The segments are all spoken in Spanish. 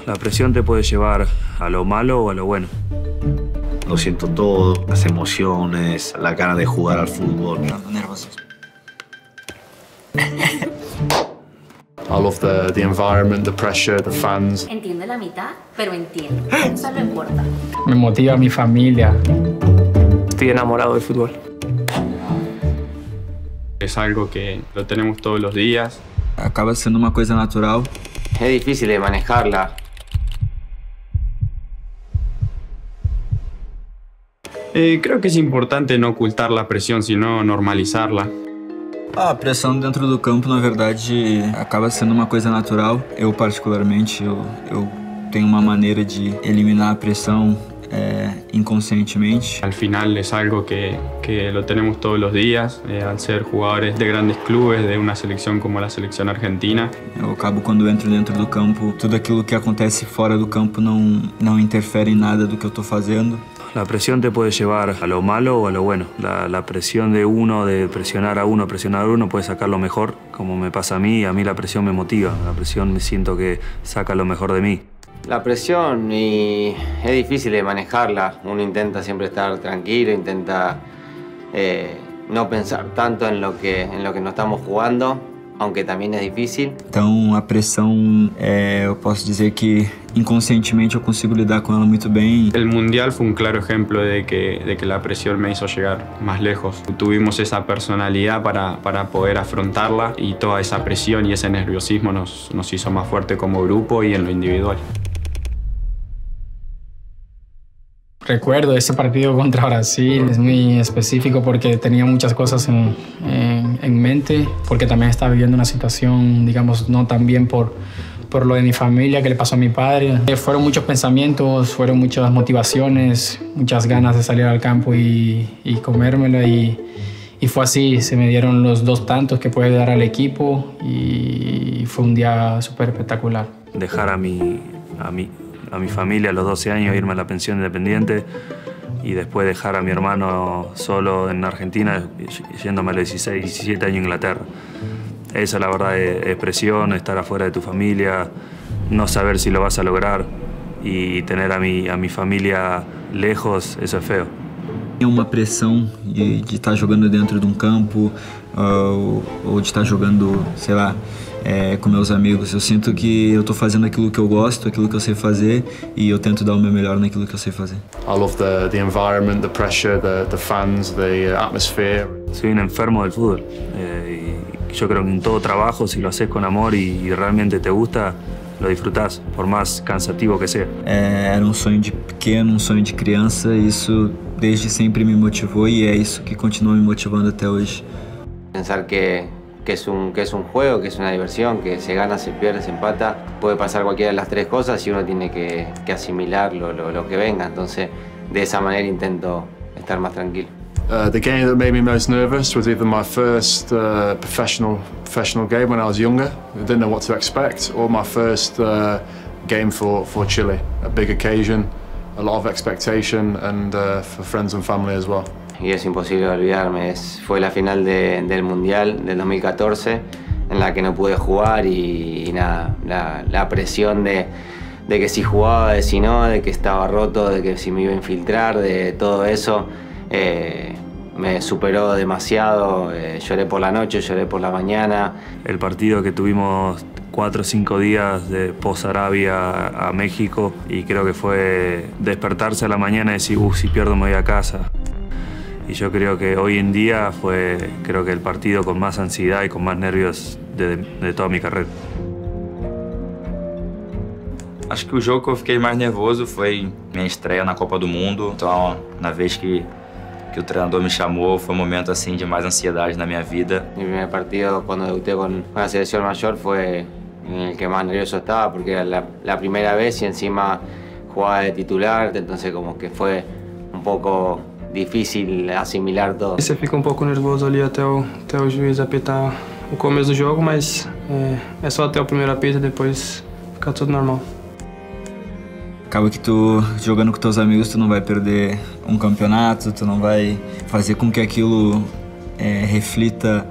La presión te puede llevar a lo malo o a lo bueno. Lo siento todo, las emociones, la gana de jugar al fútbol. Nervosismo. I love the environment, the pressure, the fans. Entiendo la mitad, pero entiendo. Eso no importa. Me motiva mi familia. Estoy enamorado del fútbol. Es algo que lo tenemos todos los días. Acaba sendo uma coisa natural. Es difícil de manejarla. Creo que es importante no ocultar la presión, sino normalizarla. A pressão dentro do campo, na verdade, acaba sendo uma coisa natural. Eu, particularmente, eu tenho uma maneira de eliminar a pressão inconscientemente. Al final es algo que lo tenemos todos los días, al ser jugadores de grandes clubes, de una selección como la selección argentina. Eu acabo, quando entro dentro do campo, tudo aquilo que acontece fora do campo não interfere em nada do que eu estou fazendo. La presión te puede llevar a lo malo o a lo bueno. La presión de uno, de presionar a uno, puede sacar lo mejor, como me pasa a mí la presión me motiva. La presión me siento que saca lo mejor de mí. La presión es difícil de manejarla. Uno intenta siempre estar tranquilo, intenta no pensar tanto en lo que no estamos jugando, aunque también es difícil. Então, a pressão, eu posso dizer que inconscientemente eu consigo lidar com ela muito bem. El Mundial fue un claro ejemplo de que la presión me hizo llegar más lejos. Tuvimos esa personalidad para poder afrontarla y toda esa presión y ese nerviosismo nos hizo más fuerte como grupo y en lo individual. Recuerdo ese partido contra Brasil, es muy específico porque tenía muchas cosas en mente, porque también estaba viviendo una situación, digamos, no tan bien por lo de mi familia que le pasó a mi padre. Fueron muchos pensamientos, fueron muchas motivaciones, muchas ganas de salir al campo y comérmela y fue así, se me dieron los 2 tantos que puede dar al equipo y fue un día súper espectacular. Dejar a mi familia a los 12 años, irme a la pensión independiente y después dejar a mi hermano solo en Argentina, yéndome a los 16, 17 años a Inglaterra. Esa, la verdad, es presión, estar afuera de tu familia, no saber si lo vas a lograr y tener a mi familia lejos, eso es feo. É uma pressão de estar jogando dentro de um campo ou de estar jogando, sei lá, com meus amigos. Eu sinto que eu estou fazendo aquilo que eu gosto, aquilo que eu sei fazer e eu tento dar o meu melhor naquilo que eu sei fazer. I love the environment, the pressure, the fans, the atmosphere. Soy un enfermo del fútbol. Yo creo que en todo trabajo, si lo haces con amor y realmente te gusta, lo disfrutás, por más cansativo que sea. Era um sonho de pequeno, um sonho de criança, e isso desde sempre me motivou e é isso que continua me motivando até hoje. Pensar que es un juego, que es una diversión, que se gana, se pierde, se empata. Puede pasar cualquiera de las 3 cosas y uno tiene que asimilar lo que venga. Entonces, de esa manera intento estar más tranquilo. The game that made me most nervous was either my first professional game when I was younger. I didn't know what to expect, or my first game for Chile. A big occasion, a lot of expectation, and for friends and family as well. Y es imposible olvidarme, fue la final del Mundial del 2014 en la que no pude jugar y nada, la presión de que si jugaba, de si no, de que estaba roto, de que si me iba a infiltrar, de todo eso, me superó demasiado. Lloré por la noche, lloré por la mañana. El partido que tuvimos 4 o 5 días de post-Arabia a México y creo que fue despertarse a la mañana y decir, si pierdo me voy a casa. Y yo creo que hoy en día fue, creo que el partido con más ansiedad y con más nervios de toda mi carrera. Acho que o jogo que eu fiquei mais nervoso foi minha estreia na Copa do Mundo. Então, na vez que o treinador me chamou, foi um momento assim de mais ansiedade na minha vida. Mi primer partido cuando debuté con la selección mayor fue en el que más nervioso estaba porque era la primera vez y encima jugaba de titular, entonces como que fue un poco difícil assimilar todo. Você fica um pouco nervoso ali até o juiz apitar o começo do jogo, mas é só até o primeiro apito, depois fica tudo normal. Acaba que tu, jogando com teus amigos, tu não vai perder um campeonato, tu não vai fazer com que aquilo reflita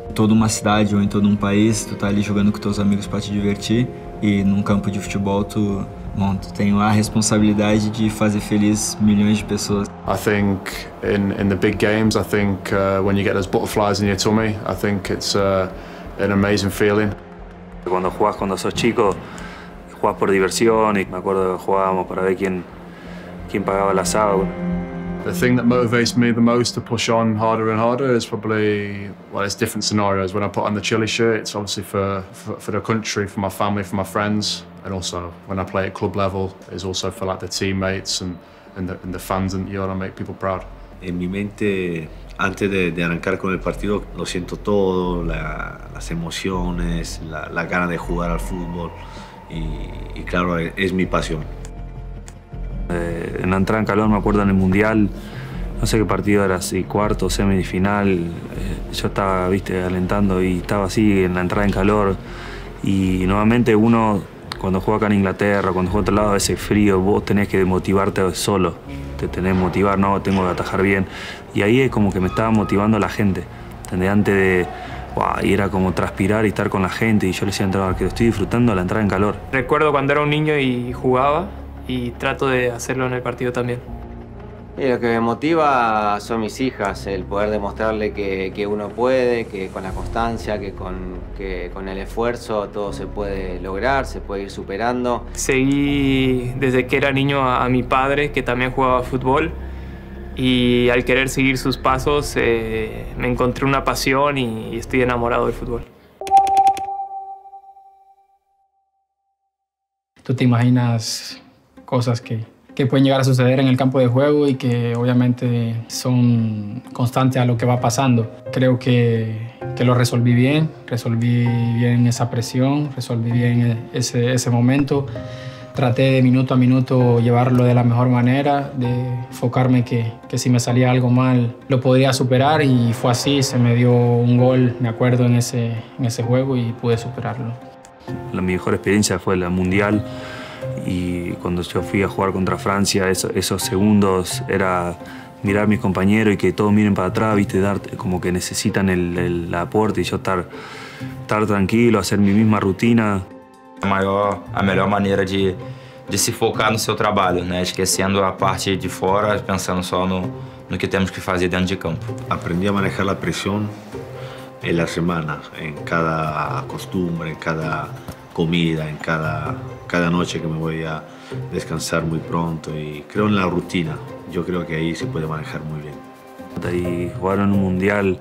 em toda uma cidade ou em todo um país. Tu tá ali jogando com teus amigos para te divertir e num campo de futebol tu Monto. Tenho a responsabilidade de fazer feliz milhões de pessoas. I think in the big games, I think when you get those butterflies in your tummy, I think it's an amazing feeling. Cuando sos chico, jugás por diversión y me acuerdo que jugábamos para ver quién pagaba el asado. The thing that motivates me the most to push on harder and harder is probably, well, it's different scenarios. When I put on the Chile shirt, it's obviously for the country, for my family, for my friends, and also when I play at club level, it's also for like the teammates and the fans, and you want to make people proud. En mi mente, antes de arrancar con el partido, lo siento todo, las emociones, la gana de jugar al fútbol y claro, es mi pasión. En la entrada en calor, me acuerdo en el Mundial, no sé qué partido era, si cuarto, semifinal, yo estaba, viste, alentando y estaba así en la entrada en calor y nuevamente uno, cuando juega acá en Inglaterra, cuando juega a otro lado, ese frío, vos tenés que motivarte solo, te tenés que motivar, no, tengo que atajar bien y ahí es como que me estaba motivando la gente, ¿entendés? Antes de... Wow, y era como transpirar y estar con la gente y yo le decía al entrenador que estoy disfrutando la entrada en calor. Recuerdo cuando era un niño y jugaba y trato de hacerlo en el partido también. Y lo que me motiva son mis hijas, el poder demostrarle que uno puede, que con la constancia, que con el esfuerzo todo se puede lograr, se puede ir superando. Seguí desde que era niño a mi padre, que también jugaba fútbol, y al querer seguir sus pasos me encontré una pasión y estoy enamorado del fútbol. ¿Tú te imaginas cosas que pueden llegar a suceder en el campo de juego y que obviamente son constantes a lo que va pasando? Creo que lo resolví bien esa presión, resolví bien ese momento. Traté de minuto a minuto llevarlo de la mejor manera, de enfocarme que si me salía algo mal lo podría superar y fue así, se me dio un gol, me acuerdo, en ese juego y pude superarlo. La mejor experiencia fue el Mundial. Y cuando yo fui a jugar contra Francia, esos segundos era mirar a mis compañeros y que todos miren para atrás, viste, dar como que necesitan el aporte y yo estar tranquilo, hacer mi misma rutina. A melhor maneira de se focar no seu trabalho, né? Esquecendo a parte de fora, pensando só no que temos que fazer dentro de campo. Aprendí a manejar la presión en la semana, en cada costumbre, en cada comida, en cada noche que me voy a descansar muy pronto y creo en la rutina. Yo creo que ahí se puede manejar muy bien. Y jugar en un mundial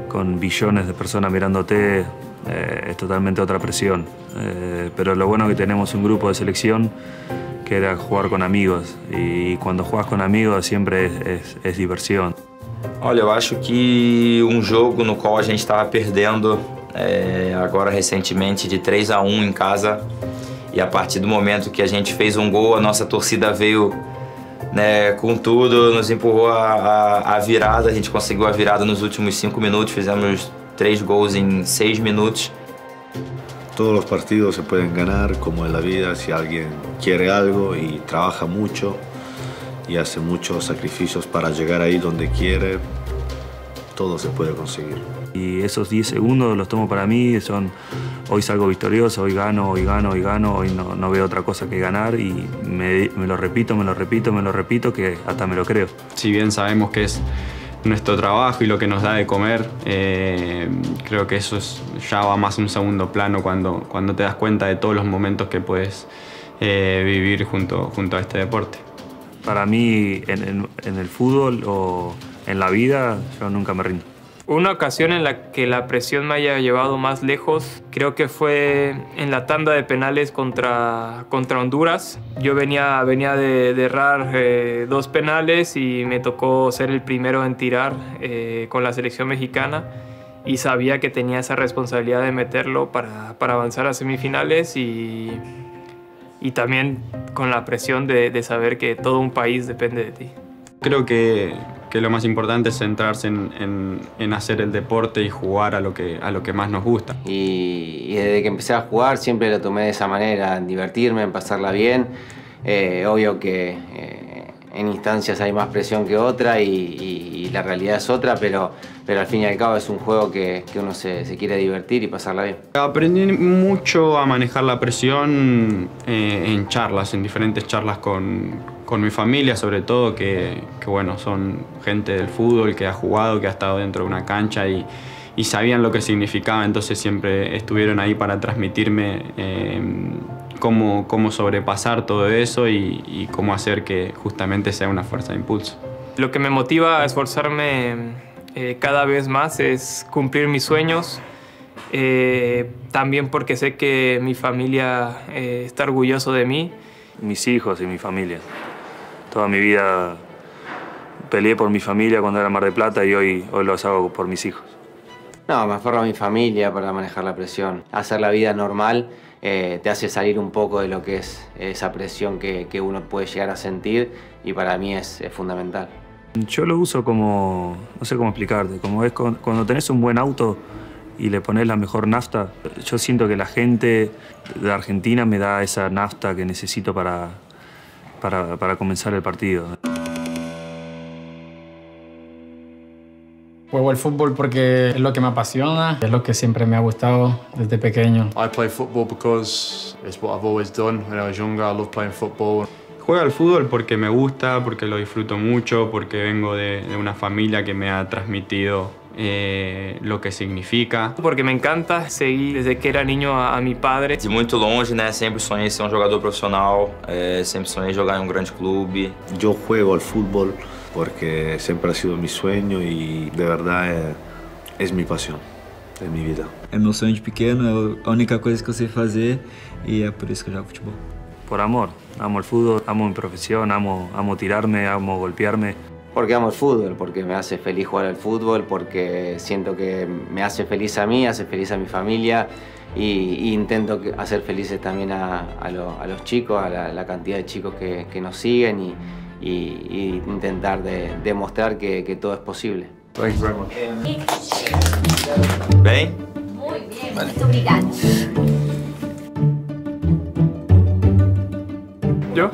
con billones de personas mirándote es totalmente otra presión. Pero lo bueno es que tenemos un grupo de selección que era jugar con amigos y cuando juegas con amigos siempre es diversión. Olha, eu acho que jogo no qual a gente estava perdendo agora recentemente de 3-1 em casa e a partir do momento que a gente fez gol, a nossa torcida veio, né, com tudo, nos empurrou a virada, a gente conseguiu a virada nos últimos 5 minutos, fizemos 3 gols em 6 minutos. Todos los partidos se pueden ganar, como en la vida, si alguien quiere algo y trabaja mucho y hace muchos sacrificios para llegar ahí donde quiere, todo se puede conseguir. Y esos 10 segundos los tomo para mí, hoy salgo victorioso, hoy gano, hoy no veo otra cosa que ganar y me lo repito, que hasta me lo creo. Si bien sabemos que es nuestro trabajo y lo que nos da de comer, creo que eso ya va más a un segundo plano cuando te das cuenta de todos los momentos que puedes vivir junto a este deporte. Para mí, en el fútbol o en la vida, yo nunca me rindo. Una ocasión en la que la presión me haya llevado más lejos, creo que fue en la tanda de penales contra Honduras. Yo venía de errar 2 penales y me tocó ser el primero en tirar con la selección mexicana y sabía que tenía esa responsabilidad de meterlo para avanzar a semifinales y también con la presión de saber que todo un país depende de ti. Creo que lo más importante es centrarse en hacer el deporte y jugar a lo que más nos gusta. Y desde que empecé a jugar siempre lo tomé de esa manera, en divertirme, en pasarla bien. Obvio que en instancias hay más presión que otra y y la realidad es otra, pero al fin y al cabo es un juego que uno se quiere divertir y pasarla bien. Aprendí mucho a manejar la presión en charlas, en diferentes charlas con mi familia, sobre todo, que bueno, son gente del fútbol, que ha jugado, que ha estado dentro de una cancha y sabían lo que significaba, entonces siempre estuvieron ahí para transmitirme cómo sobrepasar todo eso y cómo hacer que justamente sea una fuerza de impulso. Lo que me motiva a esforzarme cada vez más es cumplir mis sueños, también porque sé que mi familia está orgulloso de mí. Mis hijos y mi familia. Toda mi vida peleé por mi familia cuando era en Mar del Plata y hoy los hago por mis hijos. No, me aferro a mi familia para manejar la presión. Hacer la vida normal te hace salir un poco de lo que es esa presión que uno puede llegar a sentir y para mí es fundamental. Yo lo uso como, no sé cómo explicarte, como es cuando tenés un buen auto y le pones la mejor nafta. Yo siento que la gente de Argentina me da esa nafta que necesito para comenzar el partido. Juego el fútbol porque es lo que me apasiona, es lo que siempre me ha gustado desde pequeño. I play football because it's what I've always done. When I was younger, I loved playing football. Juego al fútbol porque me gusta, porque lo disfruto mucho, porque vengo de una familia que me ha transmitido lo que significa. Porque me encanta seguir desde que era niño a mi padre. De muito longe, né? Sempre sonhei ser jogador profissional, sempre sonhei jogar en un grande clube. Yo juego al fútbol porque siempre ha sido mi sueño y de verdad es mi pasión, es mi vida. É meu sonho de pequeno, é a única coisa que eu sei fazer e é por isso que eu jogo futebol. Por amor. Amo el fútbol, amo mi profesión, amo tirarme, amo golpearme. Porque amo el fútbol, porque me hace feliz jugar al fútbol, porque siento que me hace feliz a mí, hace feliz a mi familia y intento hacer felices también a los chicos, a la cantidad de chicos que nos siguen y intentar demostrar que todo es posible. Thank you very much. Bem? Muy bien, muito obrigado. ¿Yo?